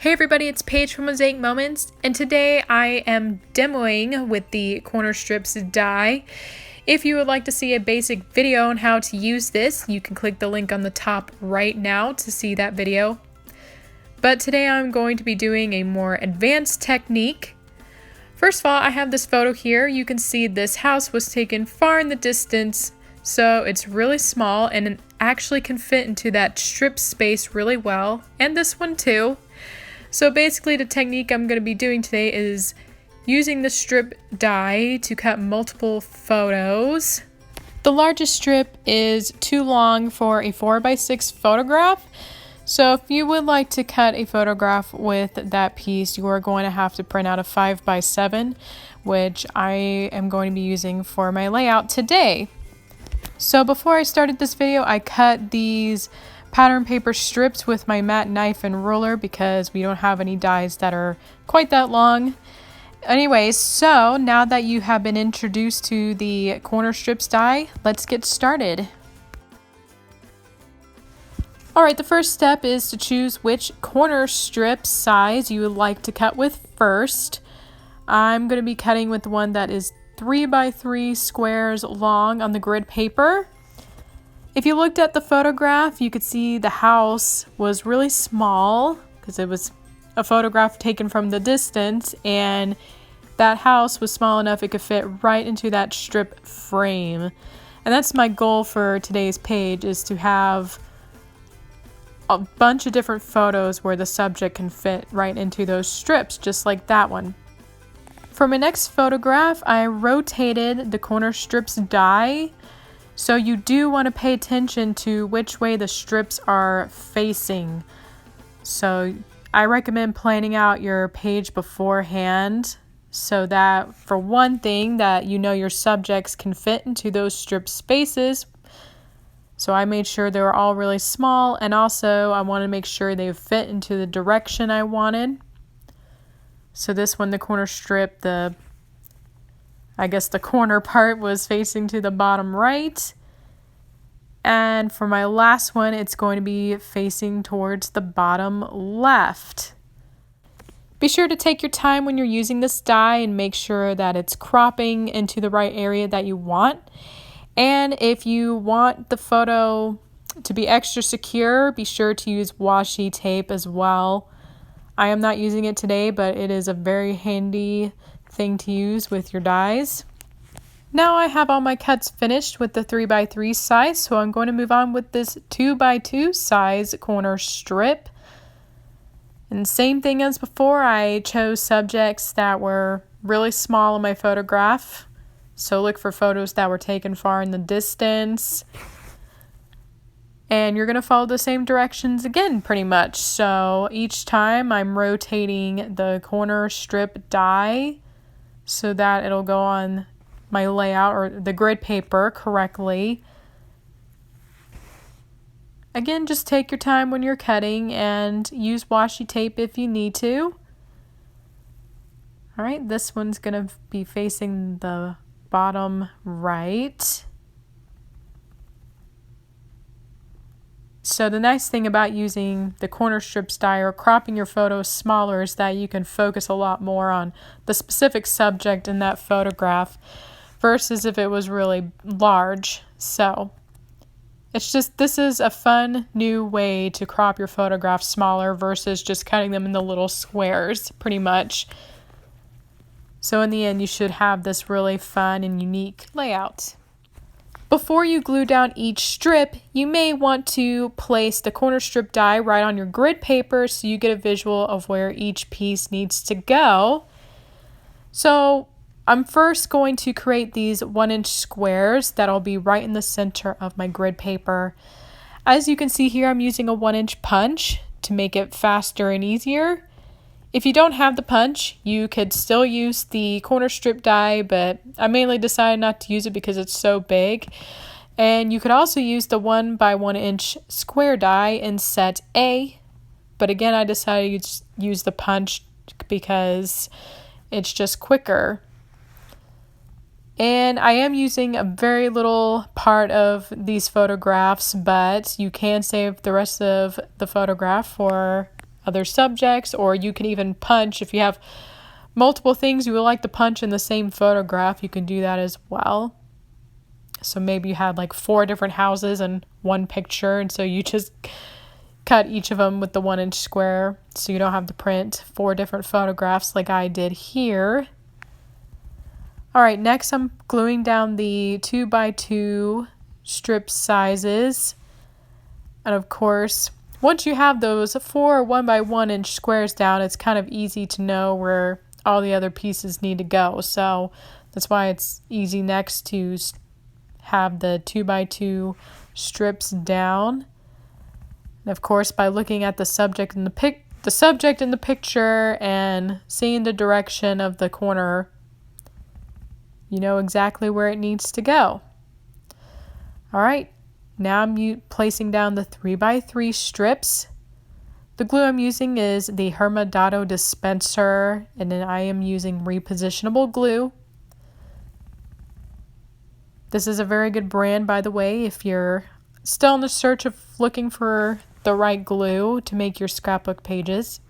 Hey everybody, it's Paige from Mosaic Moments, and today I am demoing with the corner strips die. If you would like to see a basic video on how to use this, you can click the link on the top right now to see that video. But today I'm going to be doing a more advanced technique. First of all, I have this photo here. You can see this house was taken far in the distance, so it's really small and it actually can fit into that strip space really well, and this one too. So basically the technique I'm going to be doing today is using the strip die to cut multiple photos. The largest strip is too long for a 4x6 photograph. So if you would like to cut a photograph with that piece, you are going to have to print out a 5x7, which I am going to be using for my layout today. So before I started this video, I cut these pattern paper strips with my matte knife and ruler because we don't have any dies that are quite that long. Anyways, so now that you have been introduced to the corner strips die, let's get started. Alright, the first step is to choose which corner strip size you would like to cut with first. I'm going to be cutting with the one that is 3x3 squares long on the grid paper. If you looked at the photograph, you could see the house was really small because it was a photograph taken from the distance, and that house was small enough it could fit right into that strip frame. And that's my goal for today's page, is to have a bunch of different photos where the subject can fit right into those strips, just like that one. For my next photograph, I rotated the corner strips die. So you do want to pay attention to which way the strips are facing. So I recommend planning out your page beforehand so that, for one thing, that you know your subjects can fit into those strip spaces. So I made sure they were all really small, and also I want to make sure they fit into the direction I wanted. So this one, the corner strip, I guess the corner part was facing to the bottom right. And for my last one, it's going to be facing towards the bottom left. Be sure to take your time when you're using this die and make sure that it's cropping into the right area that you want. And if you want the photo to be extra secure, be sure to use washi tape as well. I am not using it today, but it is a very handy thing to use with your dies. Now I have all my cuts finished with the 3x3 size, so I'm going to move on with this 2x2 size corner strip. And same thing as before, I chose subjects that were really small in my photograph. So look for photos that were taken far in the distance. And you're going to follow the same directions again, pretty much. So each time I'm rotating the corner strip die so that it'll go on my layout or the grid paper correctly. Again, just take your time when you're cutting and use washi tape if you need to. Alright, this one's going to be facing the bottom right. So the nice thing about using the corner strips die or cropping your photos smaller is that you can focus a lot more on the specific subject in that photograph versus if it was really large. So it's just, this is a fun new way to crop your photographs smaller versus just cutting them into little squares, pretty much. So in the end, you should have this really fun and unique layout. Before you glue down each strip, you may want to place the corner strip die right on your grid paper so you get a visual of where each piece needs to go. So I'm first going to create these 1-inch squares that'll be right in the center of my grid paper. As you can see here, I'm using a 1-inch punch to make it faster and easier. If you don't have the punch, you could still use the corner strip die, but I mainly decided not to use it because it's so big. And you could also use the 1x1-inch square die in set A, but again, I decided to use the punch because it's just quicker. And I am using a very little part of these photographs, but you can save the rest of the photograph for other subjects, or you can even punch if you have multiple things you would like to punch in the same photograph. You can do that as well. So maybe you had like 4 different houses in one picture, and so you just cut each of them with the 1-inch square so you don't have to print 4 different photographs like I did here. Alright, next I'm gluing down the 2x2 strip sizes. And of course, once you have those 4 1x1-inch squares down, it's kind of easy to know where all the other pieces need to go. So that's why it's easy next to have the 2x2 strips down. And of course, by looking at the subject in the picture and seeing the direction of the corner, you know exactly where it needs to go. All right, now I'm placing down the 3x3 strips. The glue I'm using is the Hermodado dispenser, and then I am using repositionable glue. This is a very good brand, by the way, if you're still in the search of looking for the right glue to make your scrapbook pages.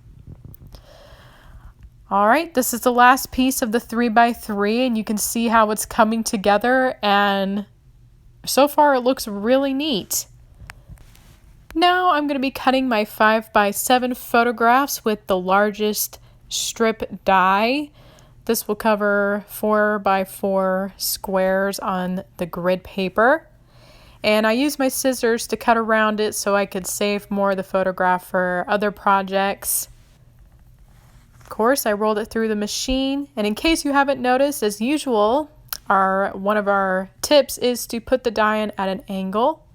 Alright, this is the last piece of the 3x3, and you can see how it's coming together, and so far it looks really neat. Now I'm going to be cutting my 5x7 photographs with the largest strip die. This will cover 4x4 squares on the grid paper. And I use my scissors to cut around it so I could save more of the photograph for other projects. Of course, I rolled it through the machine. And in case you haven't noticed, as usual, one of our tips is to put the die in at an angle.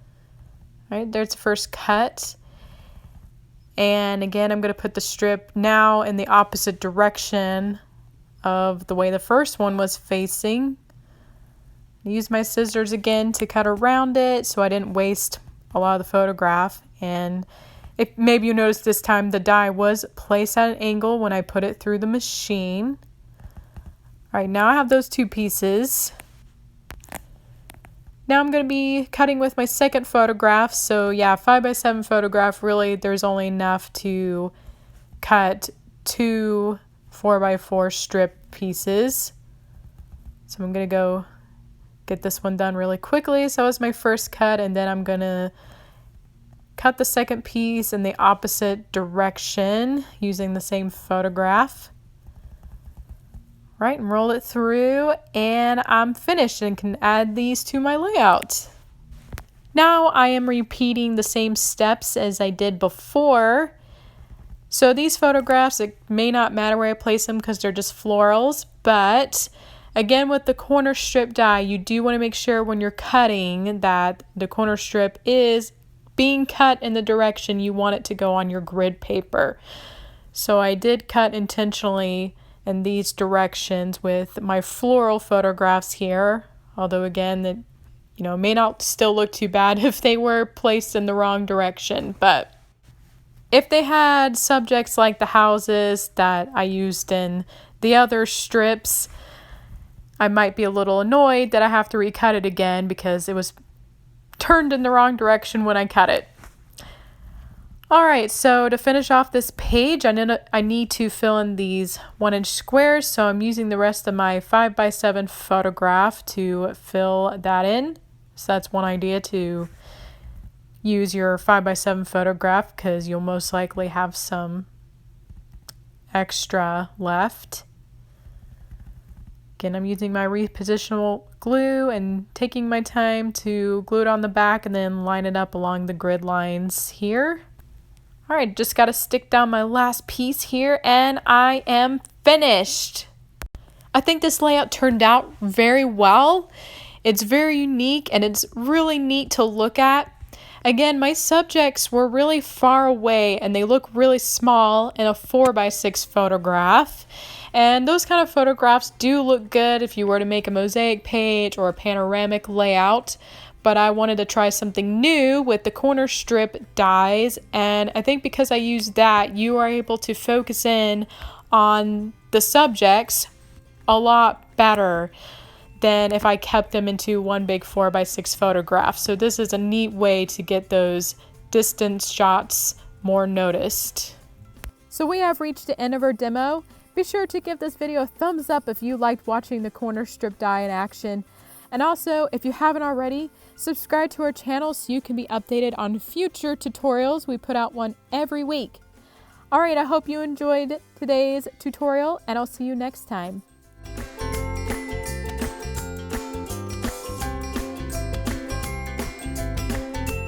All right, there's the first cut. And again, I'm going to put the strip now in the opposite direction of the way the first one was facing. Use my scissors again to cut around it so I didn't waste a lot of the photograph. And if maybe you noticed this time the die was placed at an angle when I put it through the machine. All right, now I have those 2 pieces. Now I'm going to be cutting with my second photograph. So yeah, 5x7 photograph, really there's only enough to cut 2 4x4 strip pieces. So I'm going to go get this one done really quickly. So that was my first cut, and then I'm going to cut the second piece in the opposite direction using the same photograph. Right, and roll it through, and I'm finished and can add these to my layout. Now I am repeating the same steps as I did before. So these photographs, it may not matter where I place them because they're just florals, but again, with the corner strip die, you do want to make sure when you're cutting that the corner strip is being cut in the direction you want it to go on your grid paper. So I did cut intentionally in these directions with my floral photographs here, although again, it may not still look too bad if they were placed in the wrong direction. But if they had subjects like the houses that I used in the other strips, I might be a little annoyed that I have to recut it again because it was turned in the wrong direction when I cut it. Alright, so to finish off this page, I need to fill in these 1-inch squares, so I'm using the rest of my 5x7 photograph to fill that in. So that's one idea, to use your 5x7 photograph because you'll most likely have some extra left. Again, I'm using my repositionable glue and taking my time to glue it on the back and then line it up along the grid lines here. Alright, just got to stick down my last piece here and I am finished. I think this layout turned out very well. It's very unique and it's really neat to look at. Again, my subjects were really far away and they look really small in a 4x6 photograph. And those kind of photographs do look good if you were to make a mosaic page or a panoramic layout. But I wanted to try something new with the corner strip dies, and I think because I used that, you are able to focus in on the subjects a lot better than if I kept them into one big 4x6 photograph. So this is a neat way to get those distance shots more noticed. So we have reached the end of our demo. Be sure to give this video a thumbs up if you liked watching the corner strip die in action. And also, if you haven't already, subscribe to our channel so you can be updated on future tutorials. We put out one every week. Alright, I hope you enjoyed today's tutorial, and I'll see you next time.